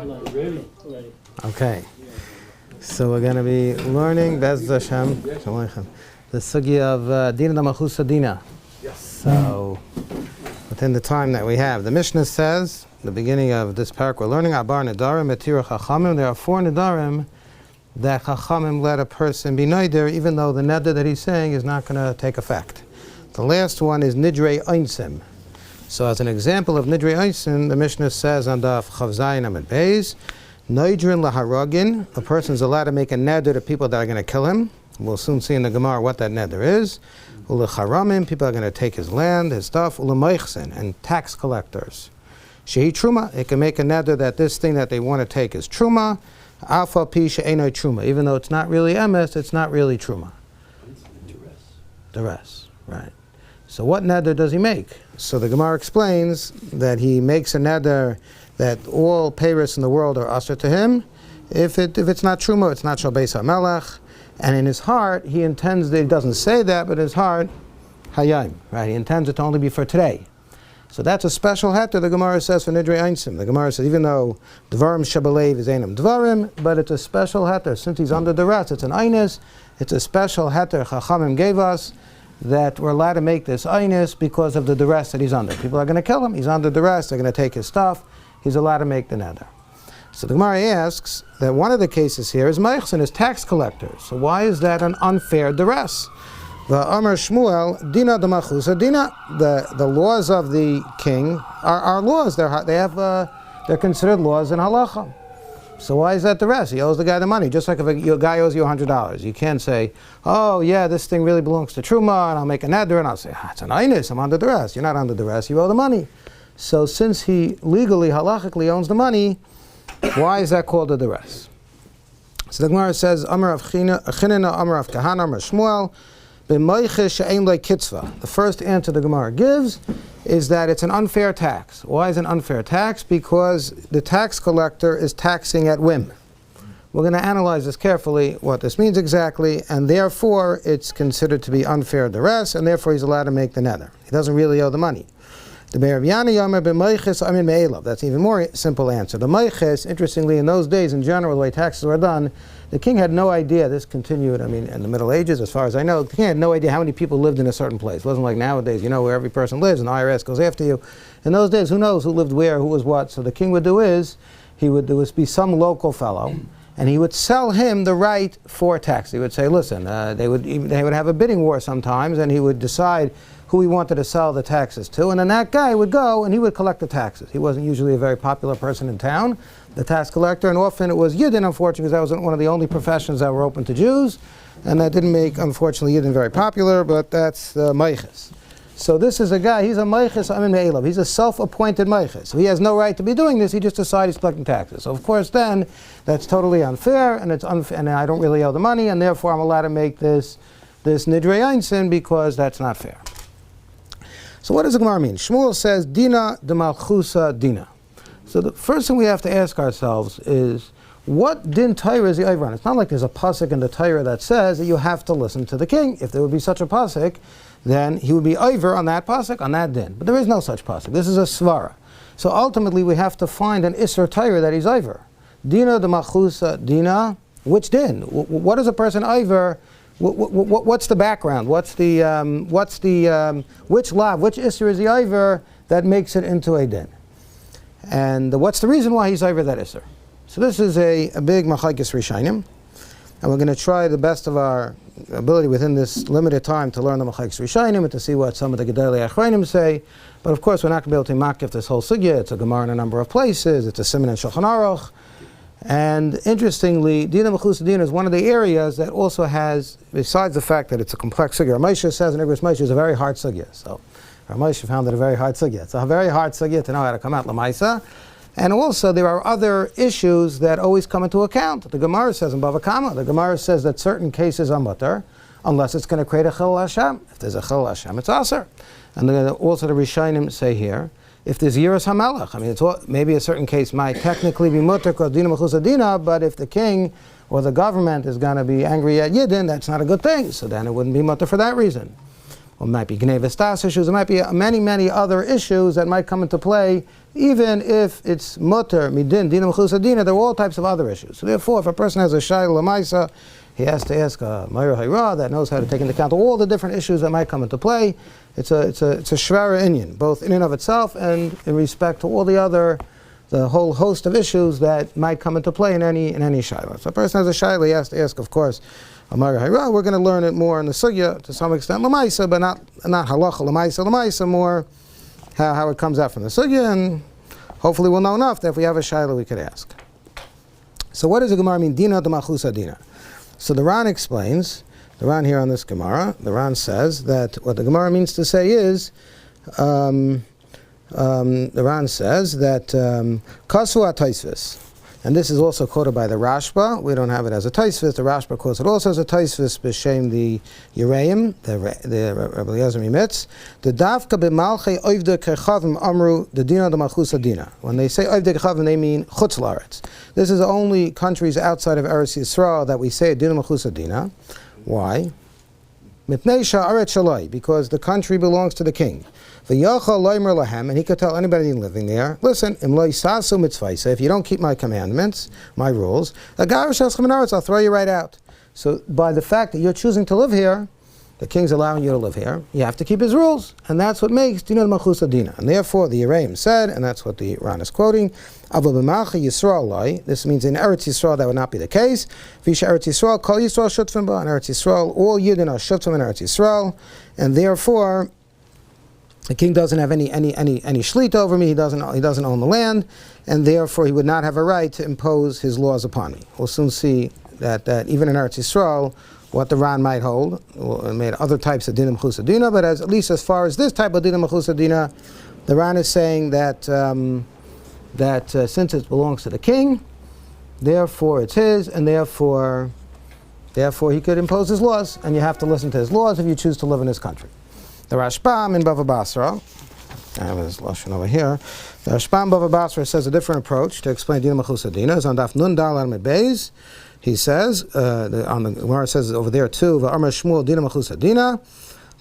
Ready. Okay. So we're going to be learning Bez Hashem the Sugya of Dina Damachusa Dina. Yes. So within the time that we have, the Mishnah says, the beginning of this parak, we're learning Abar Nedarim Etira Chachamim. There are 4 Nedarim that Chachamim let a person be neder, even though the neder that he's saying is not going to take effect. The last one is Nidrei Einsim. So as an example of Nidrei Einsim, the Mishnah says on Daf Chav Zayin Amud Beis, Nidrin laharagin, a person is allowed to make a neder to people that are going to kill him. We'll soon see in the Gemara what that neder is. Ulecharamim, people are going to take his land, his stuff. Ulemeichsin, and tax collectors. Shehi truma, it can make a neder that this thing that they want to take is truma. Alpha pi she'enoi truma, even though it's not really emes, it's not really truma. The rest, right. So what neder does he make? So the Gemara explains that he makes a neder that all peiros in the world are asur to him. If it's not truma, it's not shal beis hamelech. And in his heart, he intends that, he doesn't say that, but in his heart, hayayim, right? He intends it to only be for today. So that's a special heter, the Gemara says, for Nidrei Einsim. The Gemara says, even though Dvarim Shabalev is Einam Dvarim, but it's a special heter. Since he's under duress, it's an Einis, it's a special heter Chachamim gave us, that we're allowed to make this Einis because of the duress that he's under. People are going to kill him, he's under duress, they're going to take his stuff, he's allowed to make the neder. So the Gemara asks that one of the cases here is Meichsin, is tax collectors. So why is that an unfair duress? The Amar Shmuel, Dina Damachusa Dina, the laws of the king are laws. They're considered laws in halacha. So why is that duress? He owes the guy the money. Just like if a guy owes you $100, you can't say, "Oh yeah, this thing really belongs to Truma, and I'll make a neder," and I'll say, "It's an einis, I'm under duress." You're not under duress. You owe the money. So since he legally, halachically owns the money, why is that called a duress? So the Gemara says, Amar of Chinina, Amar of Kahana, Amar Shmuel, the first answer the Gemara gives is that it's an unfair tax. Why is it an unfair tax? Because the tax collector is taxing at whim. We're going to analyze this carefully, what this means exactly, and therefore it's considered to be unfair duress, and therefore he's allowed to make the neder. He doesn't really owe the money. The Be'er Yana Yomer b'meiches amin me'elav. That's an even more simple answer. The meiches, interestingly, in those days, in general, the way taxes were done, the king had no idea. This continued, in the Middle Ages, as far as I know, the king had no idea how many people lived in a certain place. It wasn't like nowadays, where every person lives and the IRS goes after you. In those days, who knows who lived where, who was what. So the king would do is, there would be some local fellow, and he would sell him the right for tax. He would say, listen, they would have a bidding war sometimes, and he would decide who he wanted to sell the taxes to, and then that guy would go and he would collect the taxes. He wasn't usually a very popular person in town, the tax collector, and often it was Yidden, unfortunately, because that was one of the only professions that were open to Jews, and that didn't make, unfortunately, Yidden very popular, but that's the meiches. So this is a guy, he's a meiches amin me'elav, he's a self-appointed meiches. So he has no right to be doing this, he just decided he's collecting taxes. So of course then, that's totally unfair, and and I don't really owe the money, and therefore I'm allowed to make this nidrei einsin because that's not fair. So what does the Gemara mean? Shmuel says, Dina de Malchusa Dina. So the first thing we have to ask ourselves is, what din Torah is the over on? It's not like there's a pasuk in the Torah that says that you have to listen to the king. If there would be such a pasuk, then he would be over on that pasuk, on that din. But there is no such pasuk. This is a svara. So ultimately we have to find an Isser Torah that he's over. Dina de Malchusa Dina, which din? What is a person over? What's the background? Which lav, which isser is the iver that makes it into a din? And what's the reason why he's over that isser? So this is a big machlokes rishonim, and we're going to try the best of our ability within this limited time to learn the machlokes rishonim and to see what some of the gedolei achronim say. But of course, we're not going to be able to makif this whole sugya. It's a gemara in a number of places. It's a siman in Shulchan Aruch. And interestingly, Dina Mechusa Dina is one of the areas that also has, besides the fact that it's a complex sugya, Ramosha says in Igros Moshe is a very hard sugya. So Ramosha found it a very hard sugya. It's a very hard sugya to know how to come out Lamaisa. And also there are other issues that always come into account. The Gemara says in Bava Kama, the Gemara says that certain cases are mutter, unless it's going to create a Chil Hashem. If there's a Chil Hashem, it's Aser. And also the Rishonim say here, if there's Yiras HaMelech, maybe a certain case might technically be mutter because Dina Mechusa Dina, but if the king or the government is going to be angry at Yidden, that's not a good thing. So then it wouldn't be mutter for that reason. or it might be Gnei Vestas issues, it might be many, many other issues that might come into play, even if it's Mutter, Midin, Dina Mechusa Dina, there are all types of other issues. So therefore, if a person has a Shayla Lamaisa, he has to ask a Meir HaRav that knows how to take into account all the different issues that might come into play. It's a Shvara Inyan, both in and of itself and in respect to all the whole host of issues that might come into play in any Shayla. So a person has a Shayla, he has to ask, of course, a Meir HaRav. We're going to learn it more in the Sugya, to some extent, Lamaisa, but not Halacha Lamaisa, more how it comes out from the Sugya, and hopefully we'll know enough that if we have a Shayla, we could ask. So what does the Gemara mean, Dina D'Machusa Dina? So the Ran explains, the Ran here on this Gemara, the Ran says that what the Gemara means to say is, the Ran says that Kasu HaTaisvis, and this is also quoted by the Rashba. We don't have it as a Taisvis. The Rashba quotes it also as a Taisvis, b'shem the Yereim, the Rabbi Eliezer Mimitz. The Davka b'malchei oivdei kechavim amru the Dina d'Malchusa Dina. When they say oivdei kechavim, they mean chutz la'aretz. This is the only countries outside of Eretz Yisrael that we say Dina d'Malchusa Dina. Why? Mipnei sha'aretz shalai, because the country belongs to the king. V'yachal loimer lahem, and he could tell anybody living there, listen, im lo yisasu mitzvayse, if you don't keep my commandments, my rules, I'll throw you right out. So by the fact that you're choosing to live here, the king's allowing you to live here, you have to keep his rules, and that's what makes Dina D'Malchusa Dina. And therefore the Yereim said, and that's what the Ran is quoting, Ava b'malchi Yisrael lai, this means in Eretz Yisrael that would not be the case. Visha Eretz Yisrael, Kol Yisrael Shutfim ba, in Eretz Yisrael, all Yidden are Shutfim in Eretz Yisrael, and therefore the king doesn't have any shlit over me. He doesn't own the land, and therefore he would not have a right to impose his laws upon me. We'll soon see that even in Eretz Yisrael, what the Ran might hold, made other types of Dina M'chusa Dina, but at least as far as this type of Dina M'chusa Dina, the Ran is saying that since it belongs to the king, therefore it's his, and therefore he could impose his laws, and you have to listen to his laws if you choose to live in his country. The Rashbam in Bava Basra, I have his lashon over here. The Rashbam Bava Basra says a different approach to explain Dina M'chusa Dina. It's on Daf Nun Dal Amud Beis. He says, on the Gemara says over there too, V'amar Shmuel Dina M'chusa Dina,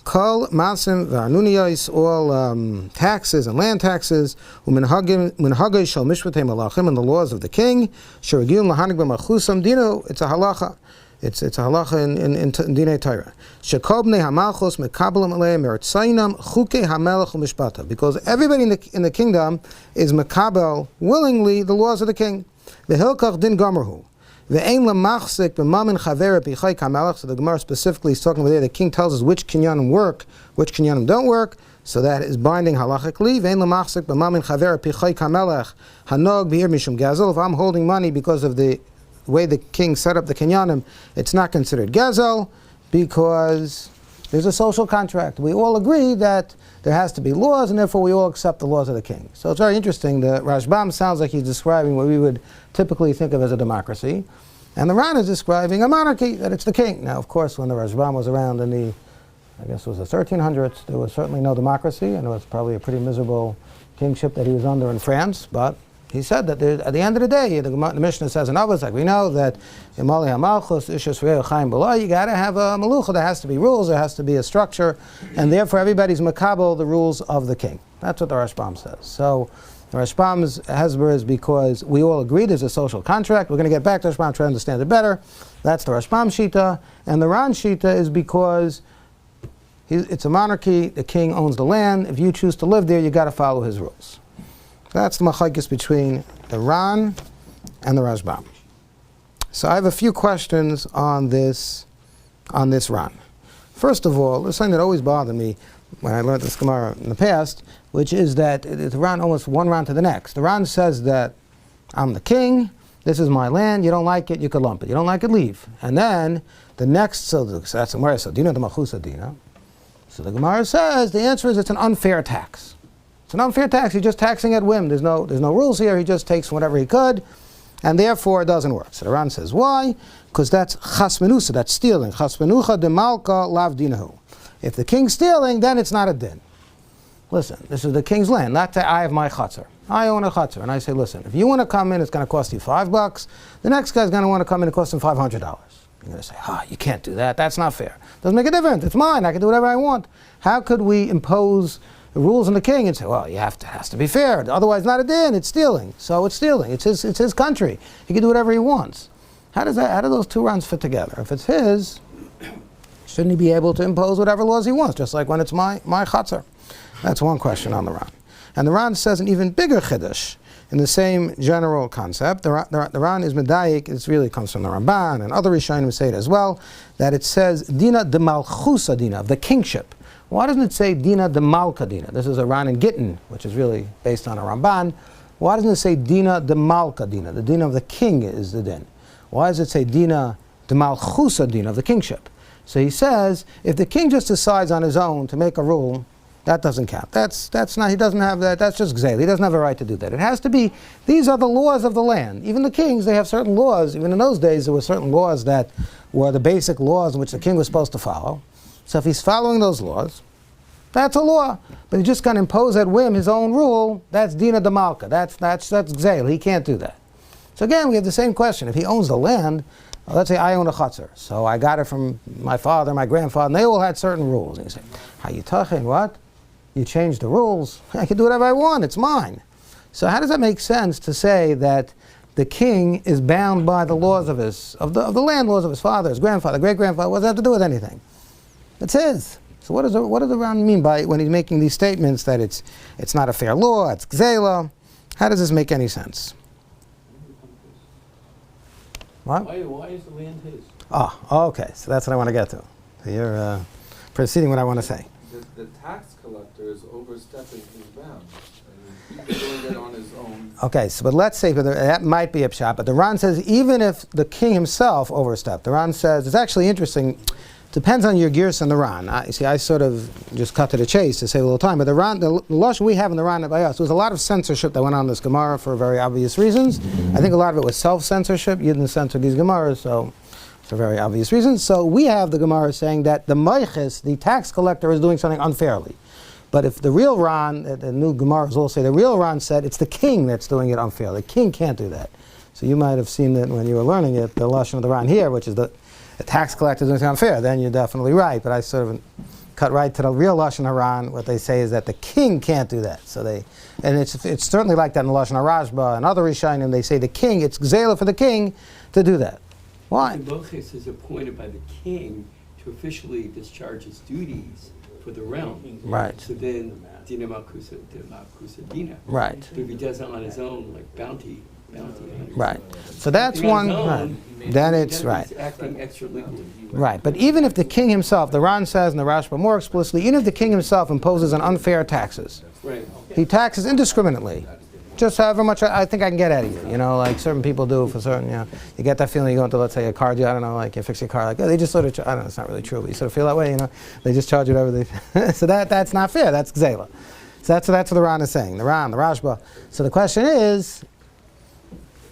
Kol Masim V'Arnuniyos, all taxes and land taxes, U'Minhagay Shal Mishvatei Malachim, and the laws of the king, Shiragil Lahanig B'Machusam Dina, it's a halacha. It's a halacha in Dinei Torah. Shekobnei hamalchus mekabelim aleim eretzainam chukei hamelech u'mishpata. Because everybody in the kingdom is mekabel willingly the laws of the king. V'hilkach din gamerhu. Ve'ein lemachzik b'mamin chaver b'chai kamelech. So the Gemara specifically is talking over there. The king tells us which kinyanim work, which kinyanim don't work. So that is binding halachically. Ve'ein lemachzik b'mamin chaver b'chai kamelech hanog b'ir mishum gazel. If I'm holding money because of the way the king set up the kinyanim, it's not considered gezel because there's a social contract. We all agree that there has to be laws, and therefore we all accept the laws of the king. So it's very interesting. The Rashbam sounds like he's describing what we would typically think of as a democracy, and the Ran is describing a monarchy, that it's the king. Now, of course, when the Rashbam was around in the, I guess it was the 1300s, there was certainly no democracy, and it was probably a pretty miserable kingship that he was under in France, but he said that at the end of the day, the Mishnah says in others, like we know, that in Mali HaMalchus, Ishus Re'eh Chaim Below, you got to have a Malucha, there has to be rules, there has to be a structure, and therefore everybody's makabel the rules of the king. That's what the Rashbam says. So the Rashbam's hezber is because we all agree there's a social contract. We're going to get back to Rashbam, try to understand it better. That's the Rashbam Shita. And the Ran Shita is because it's a monarchy, the king owns the land. If you choose to live there, you got to follow his rules. That's the machlokes between the Ran and the Rashbam. So I have a few questions on this Ran. First of all, there's something that always bothered me when I learned this Gemara in the past, which is that it's Ran almost one Ran to the next. The Ran says that I'm the king, this is my land, you don't like it, you could lump it. You don't like it, leave. And then the next, so that's the Gemara, so Dina D'Malchusa Dina. So the Gemara says the answer is it's an unfair tax. It's an unfair tax. He's just taxing at whim. There's no rules here. He just takes whatever he could, and therefore it doesn't work. So the Ran says why? Because that's chasmenusa. That's stealing. Chasmenucha de malka lav dinahu. If the king's stealing, then it's not a din. Listen, this is the king's land. Not that I have my chutzner. I own a chutzner, and I say, listen, if you want to come in, it's going to cost you $5. The next guy's going to want to come in, it costs him $500. You're going to say, you can't do that. That's not fair. Doesn't make a difference. It's mine. I can do whatever I want. How could we impose the rules on the king and say, well, it has to be fair. Otherwise, not a din. It's stealing. So it's stealing. It's his country. He can do whatever he wants. How do those two runs fit together? If it's his, shouldn't he be able to impose whatever laws he wants, just like when it's my chatzar? That's one question on the Ran. And the Ran says an even bigger chiddush in the same general concept. The Ran is medayik. It really comes from the Ramban and other Rishonim say it as well, that it says dina de malchusa dina, of the kingship. Why doesn't it say dina de malka dina? This is a Ran in Gittin, which is really based on a Ramban. Why doesn't it say dina de malka dina? The dina of the king is the din. Why does it say dina de malchusa dina, of the kingship? So he says, if the king just decides on his own to make a rule, that doesn't count. That's not, he doesn't have that, that's just gzeil. He doesn't have a right to do that. It has to be, these are the laws of the land. Even the kings, they have certain laws. Even in those days, there were certain laws that were the basic laws which the king was supposed to follow. So if he's following those laws, that's a law. But he's just going to impose at whim his own rule, that's dina de malka. That's gzeil. He can't do that. So again, we have the same question. If he owns the land, let's say I own a chutzner, so I got it from my father, my grandfather, and they all had certain rules. And you say, how you talking? What? You changed the rules? I can do whatever I want. It's mine. So how does that make sense to say that the king is bound by the laws of the land laws of his father, his grandfather, great-grandfather? What does that have to do with anything? It's his. So what does the Ran mean by when he's making these statements that it's not a fair law, it's gzeila? How does this make any sense? What? Why is the land his? Okay. So that's what I want to get to. So you're preceding what I want to say. The tax collector is overstepping his bounds. He's doing it on his own. Okay, but let's say, that might be a pshat, but the Ran says even if the king himself overstepped, the Ran says, it's actually interesting, depends on your gears and the Ran. I sort of just cut to the chase to save a little time, but the lashon we have in the Ran by us, there was a lot of censorship that went on in this Gemara for very obvious reasons. I think a lot of it was self-censorship. You didn't censor these Gemaras, so for very obvious reasons. So we have the Gemara saying that the Meiches, the tax collector, is doing something unfairly. But if the real Ran, the new Gemaras all say, the real Ran said it's the king that's doing it unfairly. The king can't do that. So you might have seen that when you were learning it, the lashon of the Ran here, which is the tax collector is doing something unfair, then you're definitely right. But I sort of cut right to the real lashon haran. What they say is that the king can't do that. So it's certainly like that in the lashon harashba and other rishonim. They say the king, it's gzeila for the king to do that. Why? The Boches is appointed by the king to officially discharge his duties for the realm. Right. So then, dina malkusa dina. Right. But if he does it on his own, like bounty. Right. So that's one. Right. Then it's right. He's acting extra legally. Right. But even if the king himself, the Ran says in the Rashba more explicitly, even if the king himself imposes an unfair taxes, Right. he taxes indiscriminately. Just however much I think I can get out of you. You know, like certain people do for certain, you get that feeling you go into, let's say, a car deal, I don't know, like you fix your car, like they just sort of, I don't know, it's not really true, but you sort of feel that way, they just charge you whatever they, so that's not fair, that's gzeila. So that's what the Ran is saying, the Ran, the Rashba. So the question is,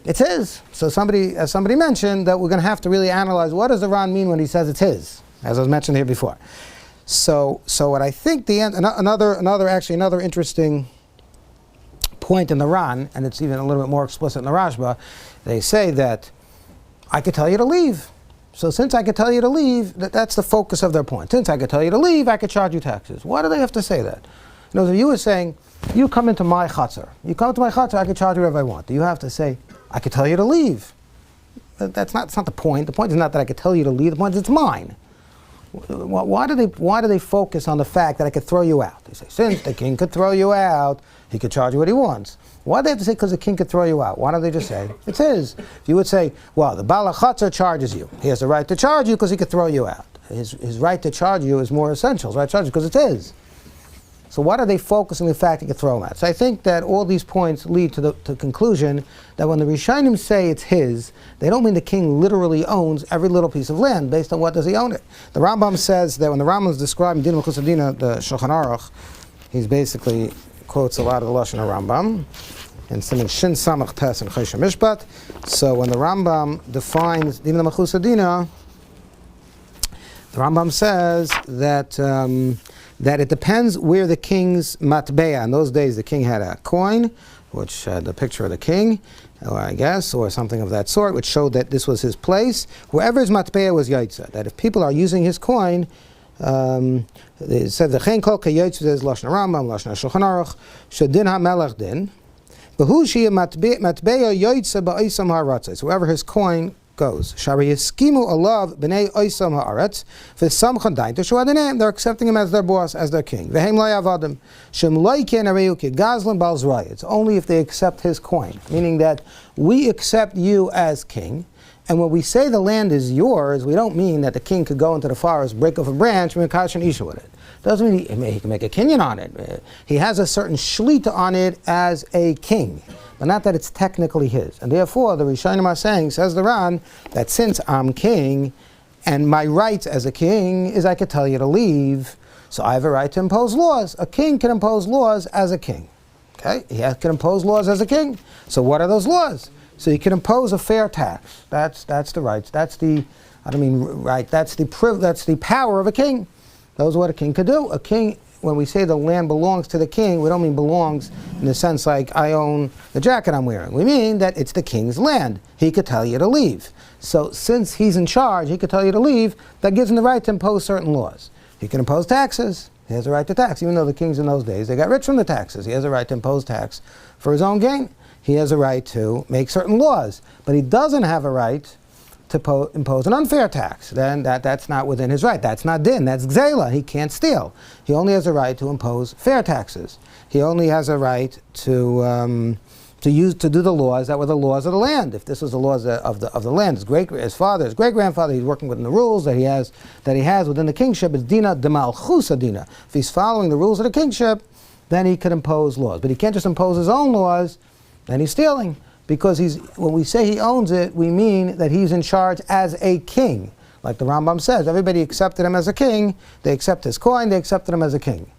it's his. So as somebody mentioned, that we're going to have to really analyze what does the Ran mean when he says it's his, as I was mentioned here before. So what I think another interesting point in the Ran, and it's even a little bit more explicit in the Rashba, they say that I could tell you to leave. So since I could tell you to leave, that's the focus of their point. Since I could tell you to leave, I could charge you taxes. Why do they have to say that? In other words, if you were saying, you come into my chutzner, I could charge you whatever I want. Do you have to say, I could tell you to leave? It's not the point. The point is not that I could tell you to leave. The point is it's mine. Why do they focus on the fact that I could throw you out? They say, since the king could throw you out, he could charge you what he wants. Why do they have to say because the king could throw you out? Why don't they just say, it's his? If you would say, well, the Baal HaChatzar charges you. He has the right to charge you because he could throw you out. His right to charge you is more essential. His right to charge you because it's his. So why do they focus on the fact he could throw him out? So I think that all these points lead to the conclusion that when the Rishonim say it's his, they don't mean the king literally owns every little piece of land. Based on what does he own it? The Rambam says that when the Rambam is describing Din Mechus Dina, the Shulchan Aruch, he basically quotes a lot of the Lashon of Rambam in Siman Shin Samach Tes and Choshen Mishpat. So when the Rambam defines Din Mechus Dina, the Rambam says that it depends where the king's matbeya. In those days, the king had a coin, which had the picture of the king, or I guess, or something of that sort, which showed that this was his place. Wherever his matbea was yaitza, that if people are using his coin, it said the chen kol kayaitza is lashon Rambam, lashon Shulchan Aruch, shedin hamelech din, behu shia matbea yaitza ba'isam ha'aratzos. Wherever his coin goes, shari yiskimu alav b'nei oisam ha'aretz v'samchan dain t'shuadanim. They're accepting him as their boss, as their king. V'hem lo yavadim shem lo yikein areu ki gazlan bal zraya. It's only if they accept his coin, meaning that we accept you as king. And when we say the land is yours, we don't mean that the king could go into the forest, break off a branch, and kash and isha with it. Doesn't mean he can make a kinyan on it. He has a certain shlita on it as a king, but not that it's technically his. And therefore, the Rishonim are saying, says the Ran, that since I'm king, and my rights as a king is I could tell you to leave, so I have a right to impose laws. A king can impose laws as a king. Okay, he can impose laws as a king. So what are those laws? So you can impose a fair tax. That's the rights. That's the, I don't mean right. That's the power of a king. Those are what a king could do. A king, when we say the land belongs to the king, we don't mean belongs in the sense like I own the jacket I'm wearing. We mean that it's the king's land. He could tell you to leave. So since he's in charge, he could tell you to leave. That gives him the right to impose certain laws. He can impose taxes. He has a right to tax. Even though the kings in those days, they got rich from the taxes. He has a right to impose tax for his own gain. He has a right to make certain laws, but he doesn't have a right to impose an unfair tax. Then that's not within his right. That's not din. That's gzela. He can't steal. He only has a right to impose fair taxes. He only has a right to do the laws that were the laws of the land. If this was the laws of the land, his father, his great grandfather, he's working within the rules that he has within the kingship. It's dina demalchusa dina. If he's following the rules of the kingship, then he could impose laws. But he can't just impose his own laws. Then he's stealing, because when we say he owns it, we mean that he's in charge as a king. Like the Rambam says, everybody accepted him as a king, they accept his coin, they accepted him as a king.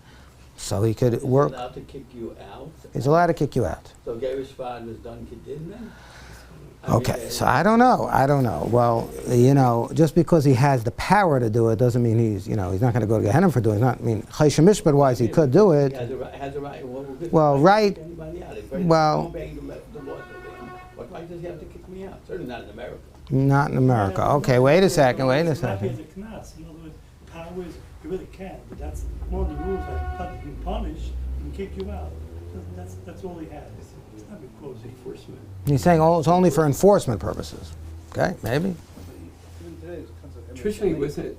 So he could work. He's allowed to kick you out? He's allowed to kick you out. So Gerish Fad was done Kedin then? Okay, so I don't know. Well, just because he has the power to do it doesn't mean he's not going to go to Gehenna for doing it. Chayshim Mishpat wise, he could do it. He has a right. Well, right. Well, what right does he have to kick me out? Certainly not in America. Not in America. Okay, wait a second. In other words, power is, you really can, but that's one of the rules that he can punish and kick you out. That's all he has. It's not because enforcement. He's saying it's only for enforcement purposes. Okay, maybe. Traditionally, with it.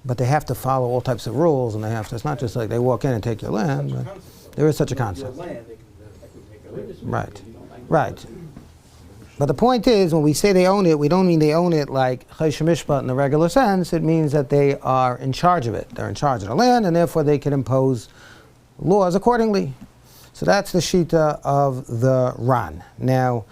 But they have to follow all types of rules, and it's not just like they walk in and take your land. But there is such a concept. Right. But the point is, when we say they own it, we don't mean they own it like Chayshim Mishpat in the regular sense. It means that they are in charge of it. They're in charge of the land, and therefore they can impose laws accordingly. So that's the shita of the Ran. Now,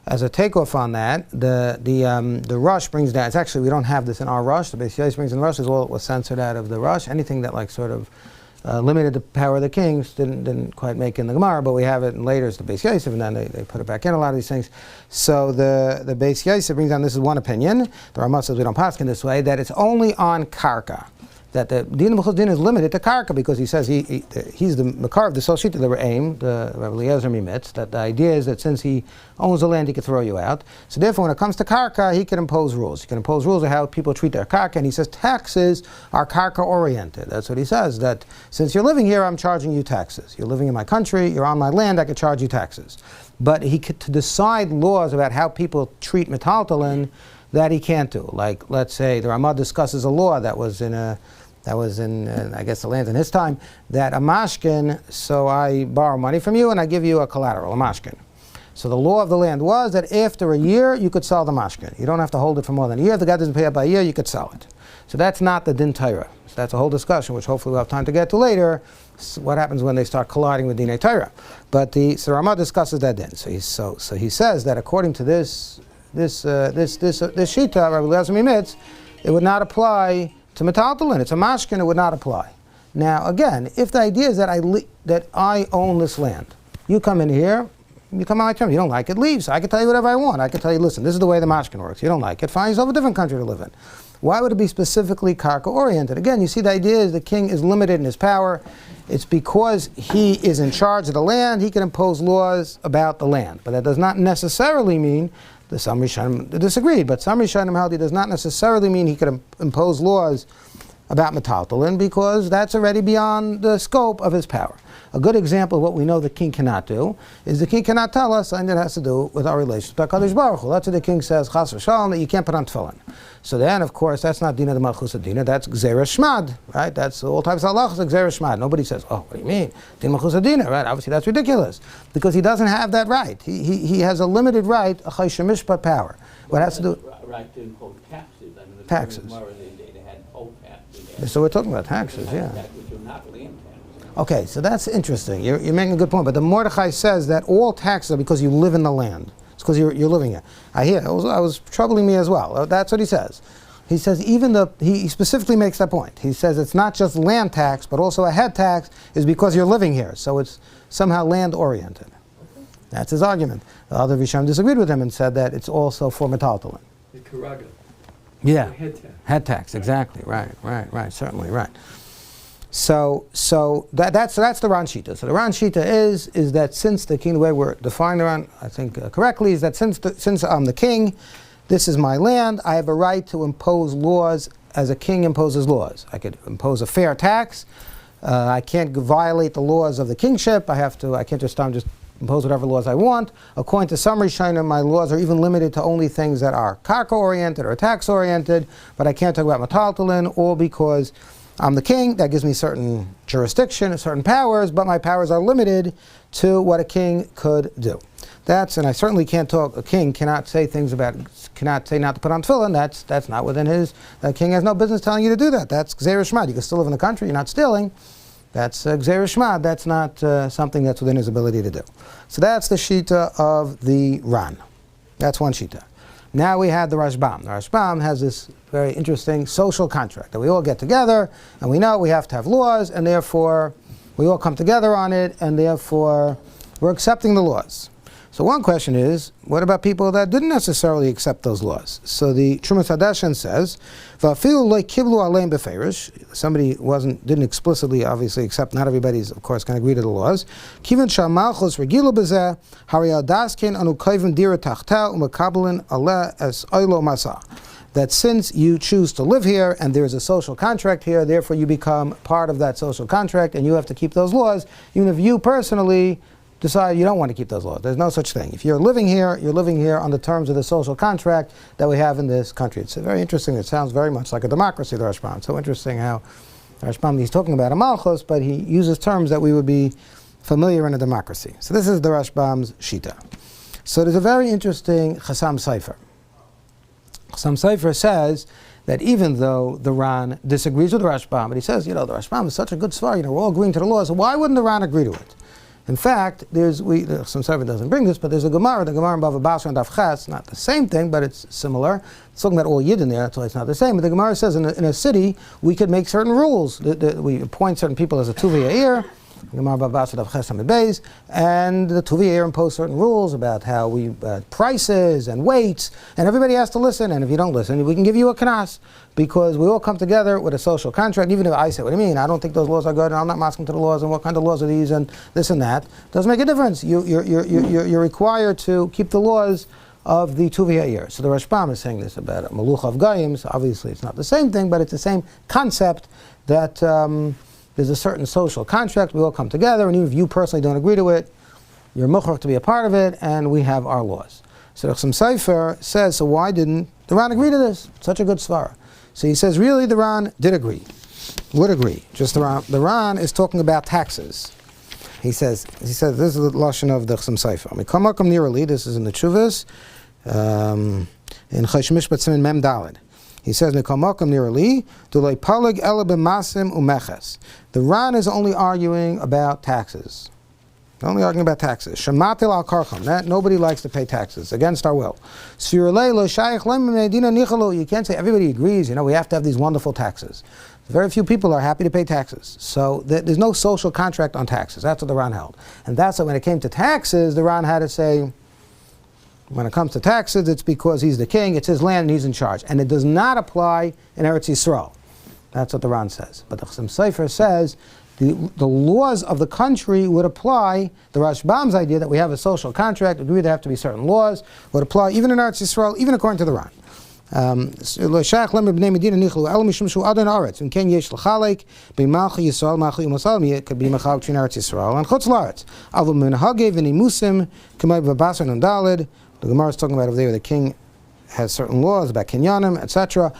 as a takeoff on that, the Rush brings down. It's actually, we don't have this in our Rush. The Beis Yosef brings in the Rush is all that was censored out of the Rush. Anything that limited the power of the kings didn't quite make in the Gemara, but we have it in later as the Beis Yosef, and then they put it back in a lot of these things. So the Beis Yosef brings down, this is one opinion. The Ramah says we don't pass in this way, that it's only on karka. That the din b'chol din is limited to karka, because he says he's the makar of the sol shita, the re'im, the Rabbi Eliezer Mimitz, that the idea is that since he owns the land, he could throw you out. So therefore, when it comes to karka, he can impose rules. He can impose rules of how people treat their karka, and he says taxes are karka oriented. That's what he says, that since you're living here, I'm charging you taxes. You're living in my country, you're on my land, I could charge you taxes. But he could, to decide laws about how people treat metaltalin, that he can't do. Like, let's say the Ramah discusses a law that was in I guess the land in his time, that a mashkin, so I borrow money from you and I give you a collateral, a mashkin. So the law of the land was that after a year, you could sell the mashkin. You don't have to hold it for more than a year. If the guy doesn't pay up by a year, you could sell it. So that's not the din Torah. So that's a whole discussion, which hopefully we'll have time to get to later, what happens when they start colliding with Dinei Torah. But so Ramah discusses that din. So he says that according to this shita, Rabbi Eliezer Mimitz, it would not apply to metaltalin. It's a mashkin, it would not apply. Now again, if the idea is that I own this land, you come in here, you come on my terms, you don't like it, leave. So I can tell you whatever I want. I can tell you, listen, this is the way the mashkin works. You don't like it, find yourself a different country to live in. Why would it be specifically karka oriented? Again, you see the idea is the king is limited in his power. it's because he is in charge of the land, he can impose laws about the land. But that does not necessarily mean, some Rishonim disagreed, but some Rishonim held it does not necessarily mean he could impose laws about metaltalin, because that's already beyond the scope of his power. A good example of what we know the king cannot do is the king cannot tell us something that has to do with our relationship with HaKadosh Baruch Hu. That's what the king says, Chas v'shalom, that you can't put on tefillin. So then, of course, that's not Dina de Malchus Adina, that's Gzeira Shmad, right? That's all types of halachas, Gzeira Shmad. Nobody says, oh, what do you mean? Dina Malchus Adina, right? Obviously, that's ridiculous, because he doesn't have that right. He has a limited right, a Chayshim Mishpat power. What has to do? Right to impose taxes. I mean, the Taxes. they had poll taxes. So we're talking about taxes, yeah. Which are not land taxes. Okay, so that's interesting. You're making a good point. But the Mordechai says that all taxes are because you live in the land. It's because you're living here. I hear. It was troubling me as well. That's what he says. He says he specifically makes that point. He says it's not just land tax, but also a head tax is because you're living here. So it's somehow land oriented. That's his argument. The other Rishonim disagreed with him and said that it's also for metaltalin. The Karaga. Yeah. Head tax. Head tax, exactly. Right. Certainly, right. So that's the Ran Shita. So the Ran Shita is that since the king, the way we're defining the Ran, I think correctly, is that since I'm the king, this is my land, I have a right to impose laws as a king imposes laws. I could impose a fair tax. I can't violate the laws of the kingship. I can't just impose whatever laws I want. According to some Rishonim, my laws are even limited to only things that are karka-oriented or tax-oriented, but I can't talk about metaltalin, all because I'm the king. That gives me certain jurisdiction, certain powers, but my powers are limited to what a king could do. And I certainly can't talk, a king cannot say not to put on tefillin. That's not within his, the king has no business telling you to do that. That's Gzeira Shmad. You can still live in the country, you're not stealing. That's Gzeira Shmad. That's not something that's within his ability to do. So that's the Shita of the Ran. That's one Shita. Now we have the Rashbam. The Rashbam has this very interesting social contract that we all get together, and we know we have to have laws, and therefore we all come together on it, and therefore we're accepting the laws. So one question is, what about people that didn't necessarily accept those laws? So the Trumas Hadashan says, "Va'afilu lo kiblu aleim beferish." Somebody didn't explicitly, obviously, accept. Not everybody's, of course, going to agree to the laws. Kivan shamalchus regilu bezeh hariyal daskin anu koivim dira tachta umakabelin aleh es oilo masa. That since you choose to live here and there is a social contract here, therefore you become part of that social contract, and you have to keep those laws, even if you personally decide you don't want to keep those laws. There's no such thing. If you're living here on the terms of the social contract that we have in this country. It's very interesting. It sounds very much like a democracy, the Rashbam. It's so interesting how the Rashbam, he's talking about a malchus, but he uses terms that we would be familiar in a democracy. So this is the Rashbam's Shita. So there's a very interesting Chassam Sofer. Chassam Sofer says that even though the Ran disagrees with the Rashbam, but he says, the Rashbam is such a good svar, we're all agreeing to the law, so why wouldn't the Ran agree to it? In fact, some servant doesn't bring this, but there's the Gemara in Bava Basra and Daf Ches, not the same thing, but it's similar. It's talking about all Yidden there, that's why it's not the same. But the Gemara says in a city, we could make certain rules. We appoint certain people as a Tuvi Yair, Gemara Bava Basra Daf Ches Amid Beis, and the Tuvi Yair impose certain rules about how prices and weights, and everybody has to listen, and if you don't listen, we can give you a kanas, because we all come together with a social contract. Even if I say, what do you mean? I don't think those laws are good, and I'm not masking to the laws, and what kind of laws are these, and this and that. Doesn't make a difference. You're required to keep the laws of the Tuvi Yair. So the Rashbam is saying this about Maluch of Goyim. So obviously it's not the same thing, but it's the same concept that there's a certain social contract. We all come together, and even if you personally don't agree to it, you're mukhrach to be a part of it, and we have our laws. So the Chassam Sofer says, so why didn't the Ran agree to this? Such a good svara. So he says, really, the Ran did agree, would agree. Just the Ran is talking about taxes. He says, this is the lashon of the Chassam Sofer. This is in the Tshuvas, in Chaysh Mishpat Siman Mem Daled. He says, the Ran is only arguing about taxes. Only arguing about taxes. Shematil al karcham. That nobody likes to pay taxes against our will. You can't say everybody agrees. We have to have these wonderful taxes. Very few people are happy to pay taxes. So there's no social contract on taxes. That's what the Ran held. And that's why when it came to taxes, the Ran had to say, when it comes to taxes, it's because he's the king, it's his land, and he's in charge. And it does not apply in Eretz Yisrael. That's what the Ran says. But the Chassam Sofer says the laws of the country would apply. The Rashbam's idea that we have a social contract, agree there have to be certain laws, would apply even in Eretz Yisrael, even according to the Ran. It could be machal between Eretz Yisrael and Chutz La'aretz. The Gemara is talking about over there the king has certain laws about kinyanim, etc.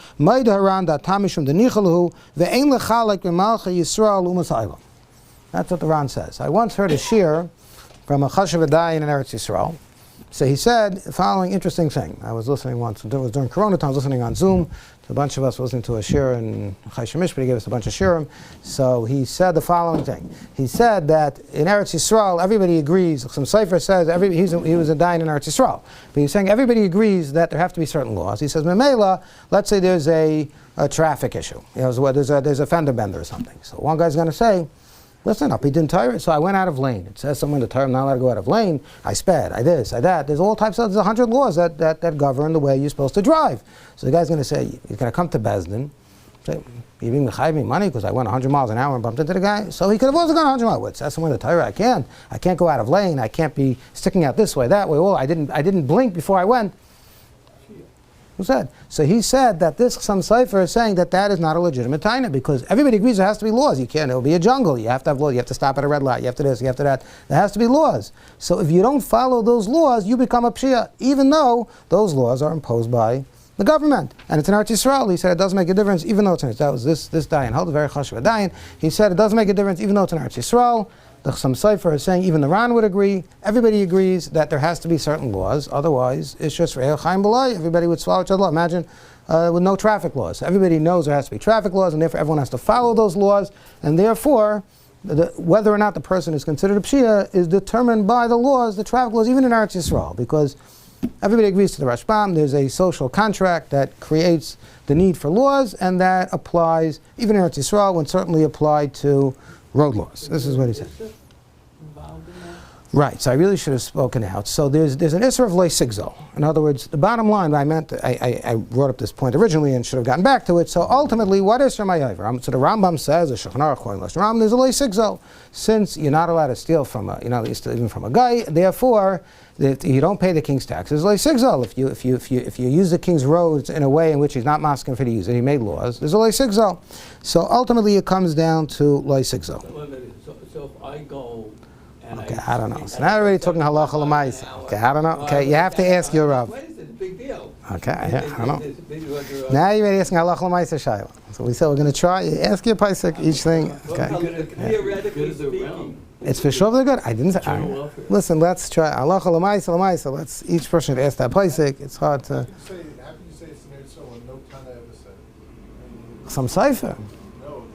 That's what the Ran says. I once heard a shiur from a chashav dayan in Eretz Yisrael. So he said the following interesting thing. I was listening once, it was during Corona time, I was listening on Zoom. A bunch of us were listening to a shiur in Chai Shemish, but he gave us a bunch of shiurim. So he said the following thing. He said that in Eretz Yisrael, everybody agrees, some Sefer says, he was a dayan in Eretz Yisrael. But he's saying everybody agrees that there have to be certain laws. He says, Memela, let's say there's a traffic issue. There's a fender bender or something. So one guy's going to say, listen up, he didn't tire it, so I went out of lane. It says somewhere in the Torah, I'm not allowed to go out of lane. I sped, I this, I that. There's all types of, there's 100 laws that govern the way you're supposed to drive. So the guy's going to say, he's going to come to Bezdin, say, you mean me money because I went 100 miles an hour and bumped into the guy? So he could have also gone 100 miles. It says somewhere in the Torah, I can't go out of lane, I can't be sticking out this way, that way. Well, I didn't blink before I went. Who said? So he said that this some cipher is saying that is not a legitimate taina because everybody agrees there has to be laws. You can't. It will be a jungle. You have to have laws. You have to stop at a red light. You have to this. You have to that. There has to be laws. So if you don't follow those laws, you become a pshia, even though those laws are imposed by the government. And it's in Eretz Yisrael. He said it doesn't make a difference, even though it's in Eretz. That was this dayan. Held a very chashuv dayan. He said it doesn't make a difference, even though it's in Eretz Yisrael. The Chassam Sofer is saying even the Ran would agree. Everybody agrees that there has to be certain laws. Otherwise, it's just Re'eh Chaim B'lai. Everybody would swallow each other. Imagine with no traffic laws. Everybody knows there has to be traffic laws, and therefore everyone has to follow those laws. And therefore, whether or not the person is considered a pshia is determined by the laws, the traffic laws, even in Eretz Yisrael, because everybody agrees to the Rashbam. There's a social contract that creates the need for laws, and that applies even in Eretz Yisrael, when certainly applied to road laws. This is what he said. Right, so I really should have spoken out. So there's an Isser of Lei Sigzol. In other words, the bottom line, I brought up this point originally and should have gotten back to it. So ultimately, what is Isser Mayover? So the Rambam says, the Shulchan Aruch Kohen Lashon Rambam, there's a Lei Sigzol. Since you're not allowed to steal from even from a guy, therefore, if you don't pay the king's taxes, Lei Sigzol. If you use the king's roads in a way in which he's not masking for you to use it, he made laws, there's a Lei Sigzol. So ultimately, it comes down to Lei Sigzol. So if I go. Okay, I don't know. So now we're already talking halacha l'maisa. Okay, I don't know. Okay, you have to ask your Rav. What is it? Big deal. Okay, I don't know. Now you're already asking halacha l'maisa shayla. So we said we're going to try. Ask your paisik each thing. Okay. Theoretically speaking, it's for sure they're good. I didn't say. Listen, let's try halacha l'maisa. Let's each person ask that paisik. It's hard to. How can you say it's an Eretz when no Tana ever said it? Some cipher. No,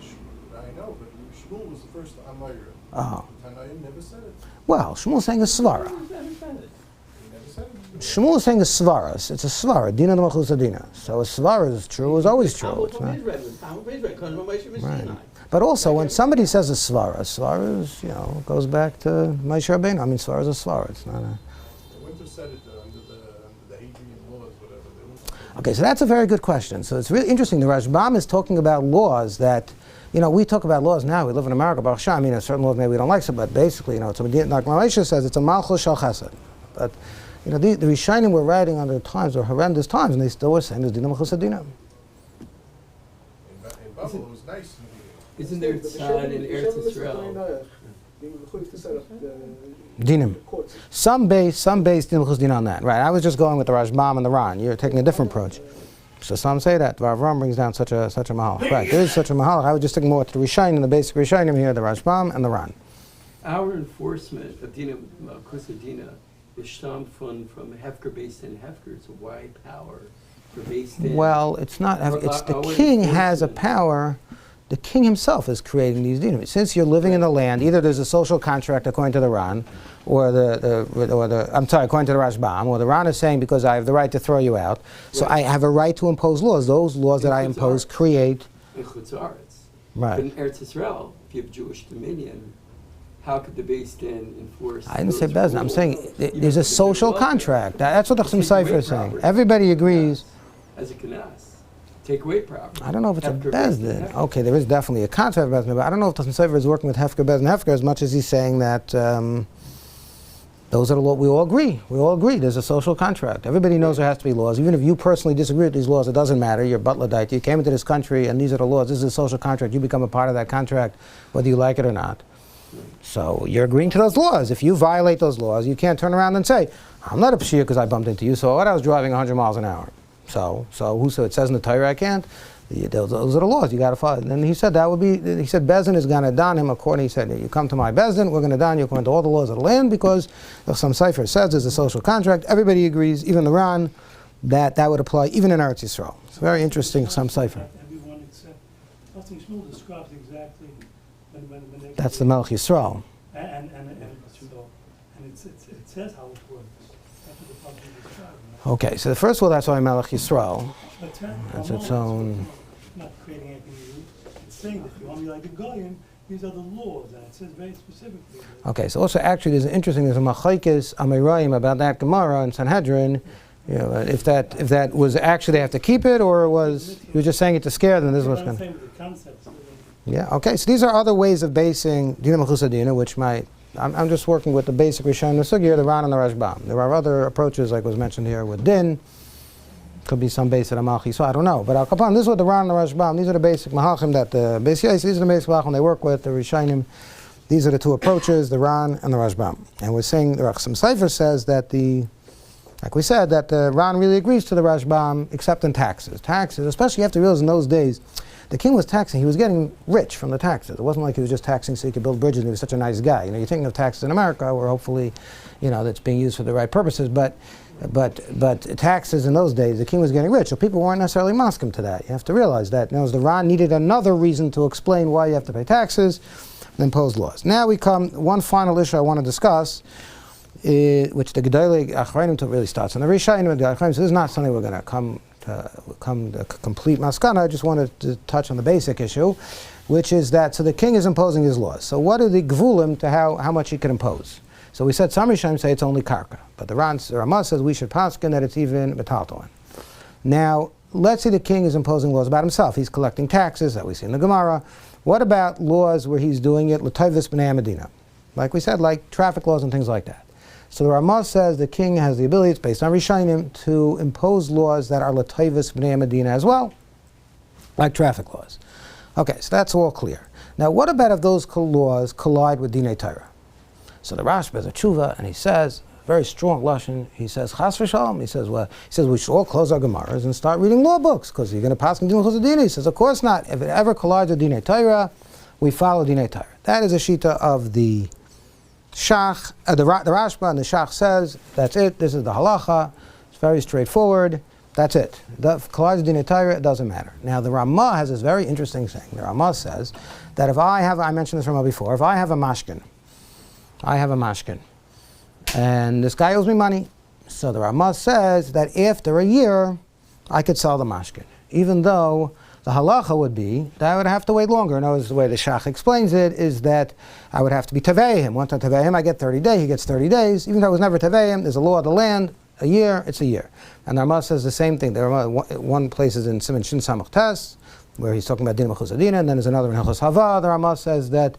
I know, but Shmuel was the first Amayra. Oh. Tanaim never said it. Well, Shmuel's saying a svara. He never said it. Shmuel is saying a svara. It's a svara. Dina the malchus adina. So a svara is true. Is always true. It's not. Right. But also, when somebody says a svara is, goes back to Moshe Rabbeinu. I mean, svara is a svara. It's not a. They wouldn't have said it under the Hadrian laws, whatever. Okay, so that's a very good question. So it's really interesting. The Rashbam is talking about laws that, we talk about laws now. We live in America, Baruch Hashem. I mean, certain laws maybe we don't like, so, but basically, it's a, like Moshe says, it's a malchus shel chesed. But, the Rishonim were writing under times, or horrendous times, and they still were saying there's dinah malchus adina. In Babel, it was nice. Isn't there tzad in Eretz Yisrael? Dinim. Some base dinah malchus adina on that. Right. I was just going with the Rashbam and the Ran. You're taking a different approach. So some say that the Ram brings down such a mahalach. Right, there is such a mahalach. I was just sticking more to the Rishonim, the basic Rishonim here, the Rashbam and the Ran. Our enforcement of Dina Kusadina is stemmed from Hefker based in Hefker. It's a wide power for based in. Well, it's not. It's the king has a power. The king himself is creating these dinim. Since you're living in the land, either there's a social contract according to the Ran, or according to the Rashbam, or the Ran is saying because I have the right to throw you out, so I have a right to impose laws. Those laws that I impose create. In Chutzaretz. Right. But in Eretz Yisrael, if you have Jewish dominion, how could the Beis Din enforce? I didn't say Bezdin. I'm saying there's a social contract. That's what the Chassam Sofer is saying. Everybody agrees. As a knas. take away property. I don't know if it's a Hefker based in bezdin. hefker. Okay, there is definitely a concept of bezdin, but I don't know if the Sefer is working with hefker, bezdin, hefker as much as he's saying that those are the laws. We all agree. We all agree. There's a social contract. Everybody knows there has to be laws. Even if you personally disagree with these laws, it doesn't matter. You're Butladite. You came into this country, and these are the laws. This is a social contract. You become a part of that contract, whether you like it or not. So you're agreeing to those laws. If you violate those laws, you can't turn around and say, I'm not a pshia because I bumped into you, so what, I was driving 100 miles an hour. So who said it says in the Torah I can't? Those are the laws. You got to follow. And he said that would be. He said Bezdin is going to don him according. He said you come to my Bezdin, we're going to don you according to all the laws of the land because some cipher says there's a social contract. Everybody agrees, even the Ran, that would apply even in Eretz Yisrael. It's very interesting. Some cipher. Everyone except Nothing Shmuel describes exactly when they. That's the Melech Yisrael. And it says how it works. That's what the public describes. Okay, so the first of all, that's why Melech Yisrael. That's its own. Not creating anything new. It's saying that if you want to be like the Goyim, these are the laws, and it says very specifically. Okay, so also actually there's a Machaikis Amirayim about that Gemara in Sanhedrin. You know, if that was actually they have to keep it, or was you were just saying it to scare them. This is what's going to. Yeah. Okay. So these are other ways of basing Dina Mechusa Dina, which might. I'm just working with the basic Rishon the Sugyos, the Ran and the Rashbam. There are other approaches, like was mentioned here with Din. Could be some base at Amalchi, so I don't know. But Al Kapan, this is what the Ran and the Rashbam. These are the basic Mahachim that the Beis Yosef, these are the basic Mahachim they work with. The Rishonim. These are the two approaches, the Ran and the Rashbam. And we're saying the Rachsam Sefer says that like we said, that the Ran really agrees to the Rashbam, except in taxes. Taxes, especially you have to realize in those days, the king was taxing. He was getting rich from the taxes. It wasn't like he was just taxing so he could build bridges and he was such a nice guy. You know, you're thinking of taxes in America where hopefully, you know, that's being used for the right purposes. But taxes in those days, the king was getting rich. So people weren't necessarily maskim to that. You have to realize that. Now, the Ran needed another reason to explain why you have to pay taxes and impose laws. Now we come, one final issue I want to discuss, which the Gedolei Achronim really starts. And the Rishonim and the Achronim, so this is not something we're going to come to complete maskana. I just wanted to touch on the basic issue, which is that, so the king is imposing his laws. So what are the gvulim to how much he can impose? So we said some Rishonim say it's only karka, but the Ramah says we should paskin that it's even metaltoin. Now, let's say the king is imposing laws about himself. He's collecting taxes, that we see in the Gemara. What about laws where he's doing it l'toivus b'nei Medina? Like we said, like traffic laws and things like that. So the Ramah says the king has the ability, it's based on Rishonim, to impose laws that are l'toivus b'nei Medina as well, like traffic laws. Okay, so that's all clear. Now, what about if those laws collide with Dinei Torah? So the Rashba has a tshuva, and he says, very strong lashon. He says, "Chas v'shalom." He says we should all close our gemaras and start reading law books because you're going to pass in Dinei Chuzadina. He says, of course not. If it ever collides with Dinei Torah, we follow Dinei Torah. That is a shita of the Shach. The Rashba and the Shach says that's it. This is the halacha. It's very straightforward. That's it. The collides with Dinei Torah, it doesn't matter. Now the Ramah has this very interesting thing. The Ramah says that if I mentioned this Ramah before, if I have a mashkin, and this guy owes me money. So the Ramah says that after a year, I could sell the mashkin, even though the halacha would be that I would have to wait longer. In other words, the way the Shach explains it is that I would have to be tavei Once I tavei I get 30 days. He gets 30 days. Even though I was never tavei there's a law of the land. A year, it's a year. And the Ramah says the same thing. The Ramah, one place is in Siman Shin Samach Tes, where he's talking about Din Mechuzadina, and then there's another in Hilchos Hava. The Ramah says that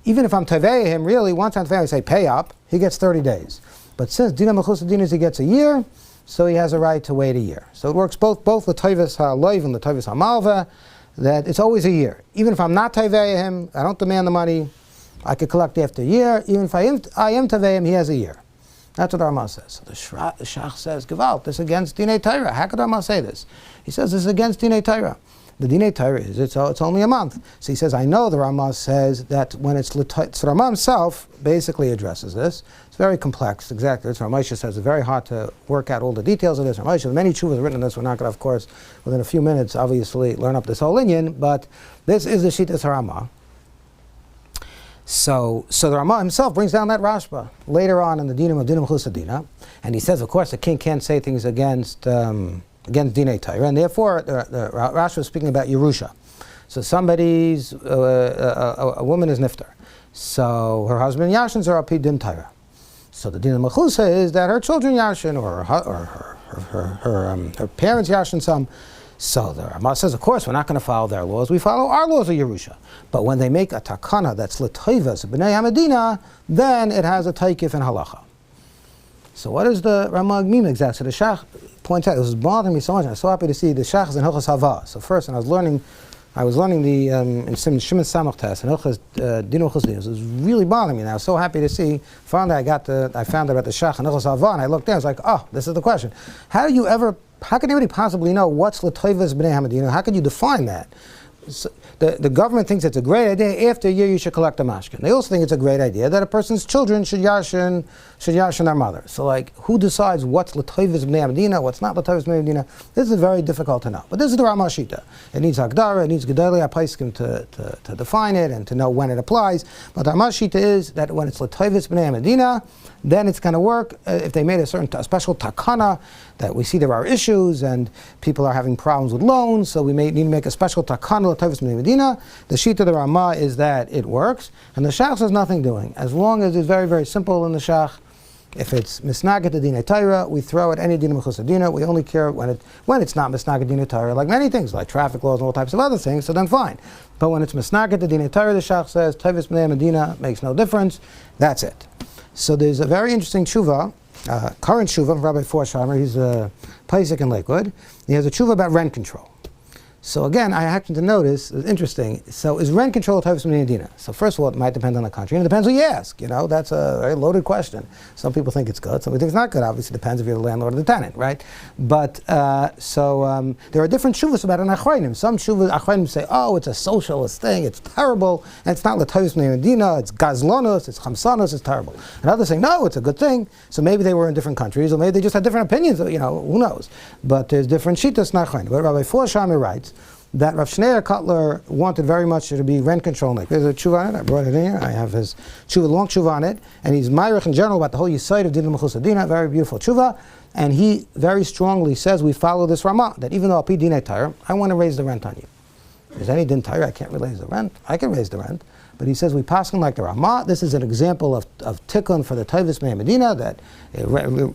even if I'm tavei really, once I'm tavei I say pay up, he gets 30 days. But since Dina Mechusadina he gets a year, so he has a right to wait a year. So it works both the Toivus HaLoiv and the Toivus HaMalva, that it's always a year. Even if I'm not tavei I don't demand the money, I could collect after a year. Even if I am tavei he has a year. That's what Ramah says. So the Shach says, Gewalt, this is against Dinei Torah. How could Ramah say this? He says this is against Dinei Torah. The Dinei Torah is it's only a month. So he says, I know the Ramah says that when it's so Ramah himself basically addresses this. It's very complex, exactly. It's Ramah says it's very hard to work out all the details of this. Ramah, many tshuvas written on this. We're not going to, of course, within a few minutes, obviously, learn up this whole inyan, but this is the Shittas Ramah. So the Ramah himself brings down that Rashba later on in the Dinim of Dinim Chusadina, and he says, of course, the king can't say things against Dinei Torah, and therefore the Rashi was speaking about Yerusha. So somebody's a woman is niftar, so her husband yashins her api din Torah. So the din of mechusa is that her children yashin or her parents yashin some. So the Rama says, of course, we're not going to follow their laws. We follow our laws of Yerusha. But when they make a takana that's l'toivas b'nei Hamadina, then it has a taikif in halacha. So what does the Rama mean exactly? So the Shach points out, it was bothering me so much. I was so happy to see the Shach is in Hilchos Hava. So first, when I was learning the in Shimon Samach test and Hilchos Dinu Hilchos Dinu. It was really bothering me. And I was so happy to see. Finally, I found out about the Shach and Hilchos Hava, and I looked there. I was like, oh, this is the question. How can anybody possibly know what's l'toivas b'nei Hamadina? How could you define that? So the government thinks it's a great idea. After a year, you should collect a mashkin. They also think it's a great idea that a person's children should yarshin their mother. So, like, who decides what's l'toivas b'nei Hamadina, what's not l'toivas b'nei Hamadina? This is very difficult to know. But this is the Rama Shita. It needs Agudah, it needs Gedolei HaPoskim to define it and to know when it applies. But the Rama Shita is that when it's l'toivas b'nei Hamadina, then it's going to work. If they made a special takana, that we see there are issues and people are having problems with loans, so we may need to make a special takana l'toivas b'nei Medina. The Shita of the Rama is that it works, and the Shach says nothing doing. As long as it's very, very simple in the Shach, if it's misnaget the dinei Torah, we throw it any dinei mechus adina. We only care when it's not misnaget dinei Torah, like many things, like traffic laws and all types of other things. So then fine. But when it's misnaget the dinei Torah, the Shach says Toivos b'nei Medina makes no difference. That's it. So there's a very interesting tshuva, current tshuva from Rabbi Forsheimer. He's a Paisik in Lakewood. He has a tshuva about rent control. So again, I happen to notice, it's interesting, so is rent control Toivos b'nei Medina? So first of all, it might depend on the country, and it depends who you ask, that's a very loaded question. Some people think it's good, some people think it's not good. Obviously, it depends if you're the landlord or the tenant, right? But, there are different shuvas about an achronim. Some achronim say, oh, it's a socialist thing, it's terrible, and it's not Toivos b'nei Medina, it's gazlonos, it's chamsanos, it's terrible. And others say, no, it's a good thing. So maybe they were in different countries, or maybe they just had different opinions, who knows? But there's different shittas, not achronim. But Rabbi Forsheimer writes, that Rav Shneur Kotler wanted very much to be rent control. There's a tshuva on it. I brought it in here. I have his tshuva, long tshuva on it, and he's ma'arich in general about the whole yesod of dinei mechus adina. Very beautiful tshuva, and he very strongly says we follow this Ramah that even though I'll pay dinei Torah, I want to raise the rent on you. Is any din Torah I can't raise the rent? I can raise the rent. But he says we pass him like the Ramah. This is an example of tikkun for the Toivos b'nei Medina, that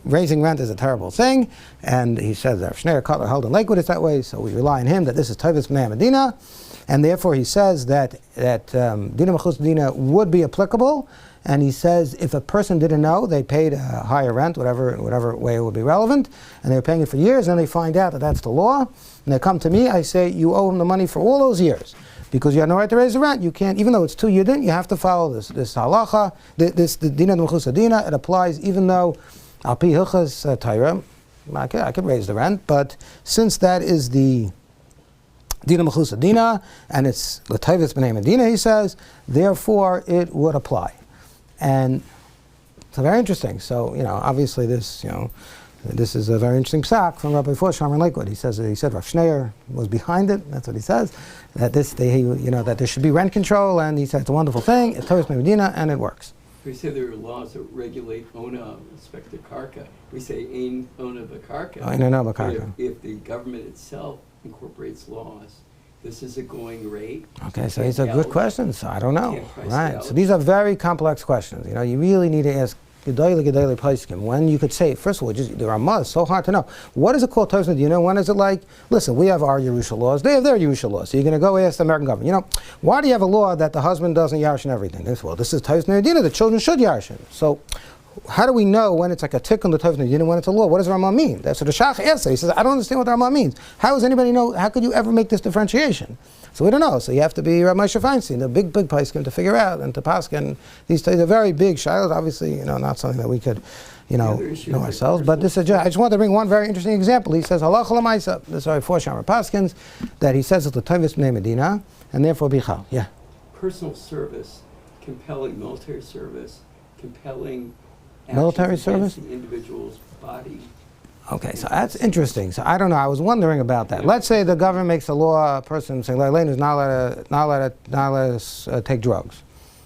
raising rent is a terrible thing. And he says that Shneur Kotler held in Lakewood it's that way, so we rely on him that this is Toivos b'nei Medina. And therefore he says that dinei mechus Medina would be applicable. And he says if a person didn't know, they paid a higher rent, whatever way it would be relevant, and they were paying it for years, and they find out that that's the law, and they come to me, I say, you owe them the money for all those years. Because you have no right to raise the rent. You can't, even though it's 2 yidin, you have to follow this halacha, the dinei mechus adina. It applies even though al pi hilchos Torah, I could raise the rent, but since that is the dinei mechus adina and it's l'toivos b'nei Medina, he says, therefore it would apply. And so very interesting. So obviously this this is a very interesting psak from Rabbi Forsheimer in Lakewood. He said Rav Shneur was behind it. That's what he says. That that there should be rent control, and he said it's a wonderful thing. It's Toivos b'nei Medina, and it works. We say there are laws that regulate ona respect to karka. We say ain ona b'karka. If the government itself incorporates laws, this is a going rate. Okay, so these are good questions. So I don't know. Right. So these are very complex questions. You really need to ask Gedolei Poskim. When you could say, first of all, the Ramah is so hard to know. What is it called Toivos b'nei Medina? When is it like, listen, we have our Yerusha laws, they have their Yerusha laws. So you're going to go ask the American government, why do you have a law that the husband doesn't yarshin everything? Well, this is Toivos b'nei Medina, the children should yarshin. So how do we know when it's like a tikkun the Toivos b'nei Medina, when it's a law? What does Ramah mean? That's what the Shach asks. He says, I don't understand what the Ramah means. How does anybody know? How could you ever make this differentiation? So we don't know. So you have to be Rabbi Moshe Feinstein, the big poskim, to figure out and to paskin. These are very big shilos. Obviously, not something that we could, know ourselves. But this is I just want to bring one very interesting example. He says halacha l'maisa. This is Rabbi Forsheimer paskins that he says it's the Toivos b'nei Medina and therefore bichal. Yeah. Personal service, compelling military service, compelling military service, the individual's body. Okay, so that's interesting. So I don't know. I was wondering about that. Let's say the government makes a law, a person saying, "Leilain is not allowed to take drugs."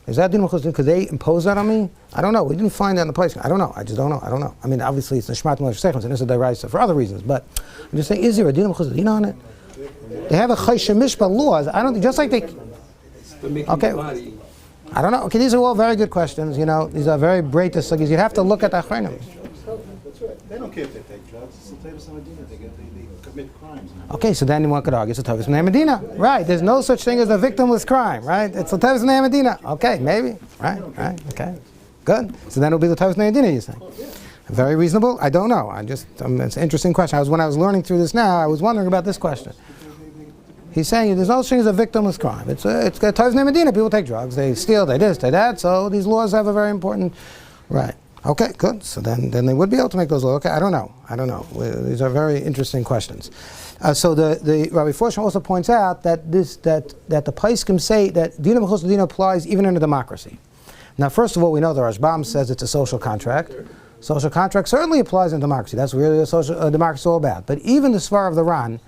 Is that dinei mechus adina? Could they impose that on me? I don't know. We didn't find that in the place. I don't know. I just don't know. I don't know. I mean, obviously it's nishmat moshe sechos and this is deraisa for other reasons. But I'm just saying, is there a dinei mechus adina on it? They have a choshen mishpat laws. I don't just like they. Okay. I don't know. Okay, these are all very good questions. These are very great discussions. You have to look at the achronim. That's right. They don't care if they take drugs. It's the Tavis Medina. They commit crimes now. Okay, so then one could argue it's a Tavis Medina. Right, there's no such thing as a victimless crime, right? It's a Tavis Medina. Okay, maybe. Right, okay. Good. So then it'll be the Tavis Medina, you say? Very reasonable? I don't know. It's an interesting question. When I was learning through this now, I was wondering about this question. He's saying there's no such thing as a victimless crime. It's Tavis Medina. People take drugs. They steal, they this, they that. So these laws have a very important... Right. Okay, good. So then they would be able to make those laws. Okay, I don't know. These are very interesting questions. So the Rabbi Forsman also points out that the Paiskim say that Dina B'chus Dina applies even in a democracy. Now, first of all, we know the Rashbam says it's a social contract. Social contract certainly applies in democracy. That's really what democracy is all about. But even the Svar of the Ran.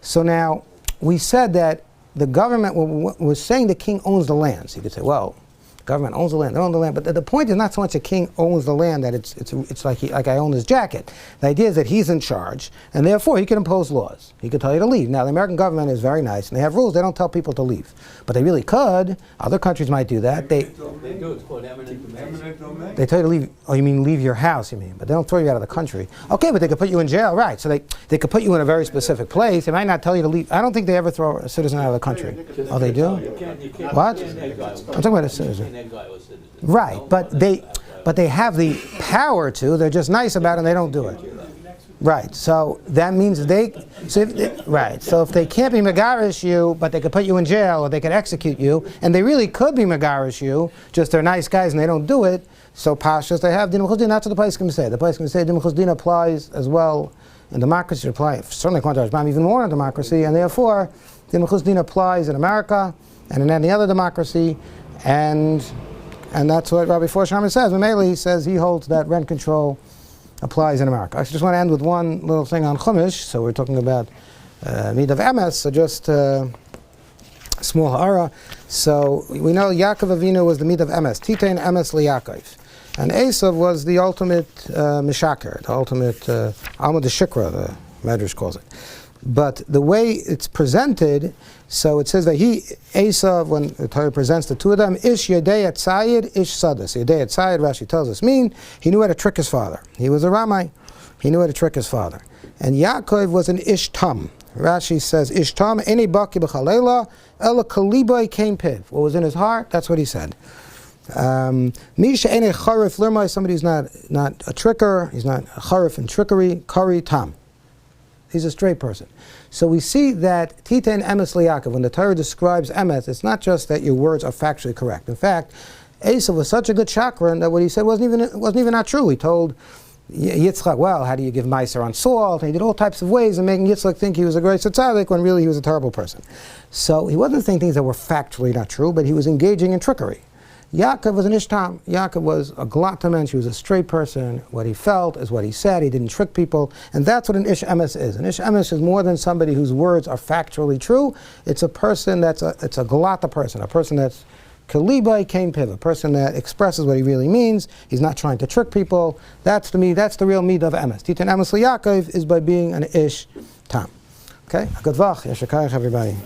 So now we said that the government was saying the king owns the land. So you could say, well, government owns the land, they own the land, but the point is not so much a king owns the land that it's like I own his jacket. The idea is that he's in charge, and therefore he can impose laws. He could tell you to leave. Now the American government is very nice, and they have rules. They don't tell people to leave, but they really could. Other countries might do that. They do. It's called eminent domain. They tell you to leave. Oh, you mean leave your house? You mean? But they don't throw you out of the country. Okay, but they could put you in jail, right? So they could put you in a very specific place. They might not tell you to leave. I don't think they ever throw a citizen out of the country. Oh, they do? What? I'm talking about a citizen. Right, but they have the power to. They're just nice about it and they don't do it. Right, so that means So if they can't be megarish you, but they could put you in jail or they could execute you, and they really could be megarish you, just they're nice guys and they don't do it. So pashas they have din b'chus din. That's what the place can say. The place can say din b'chus din applies as well in democracy. Applies certainly according to Rashbam even more in democracy, and therefore din b'chus din applies in America and in any other democracy, and that's what Rabbi Forsman says. Mameli, he says he holds that rent control applies in America. I just want to end with one little thing on Chumash. So we're talking about Mid of Emes, so just small ha'ara. So we know Yaakov Avinu was the Mid of Emes. Titein Emes liYaakov. And Esav was the ultimate Mishaker, the ultimate Alma de Shikra, the Medrash calls it. But the way it's presented, so it says that Esav, when the Torah presents the two of them, Ish Yedei Tzayid, Ish Sadas. Yedei Tzayid, Rashi tells us, he knew how to trick his father. He was a Ramai. He knew how to trick his father. And Yaakov was an Ish Tam. Rashi says, Ish Tam, Eni Baki B'chalela, Ela Kalibay Kain Piv. What was in his heart, that's what he said. Misha Ene Charif Lermai, somebody who's not a tricker, he's not a Charif in trickery, Kari Tam. He's a straight person. So we see that Titein Emes liYaakov, when the Torah describes Emes, it's not just that your words are factually correct. In fact, Esav was such a good chakran that what he said wasn't even not true. He told Yitzchak, well, how do you give Meiser on salt? And he did all types of ways of making Yitzchak think he was a great tzaddik when really he was a terrible person. So he wasn't saying things that were factually not true, but he was engaging in trickery. Yaakov was an Ishtam. Yaakov was a glatamen. He was a straight person. What he felt is what he said. He didn't trick people. And that's what an Ish Emes is. An Ish Emes is more than somebody whose words are factually true. It's a person it's a glata person, a person that's Kalibay Kain Piv, a person that expresses what he really means. He's not trying to trick people. That's the real Midah of Emes. Titein Emes liYaakov is by being an Ish Tam. Okay? A good vach. Yeshakayach, everybody.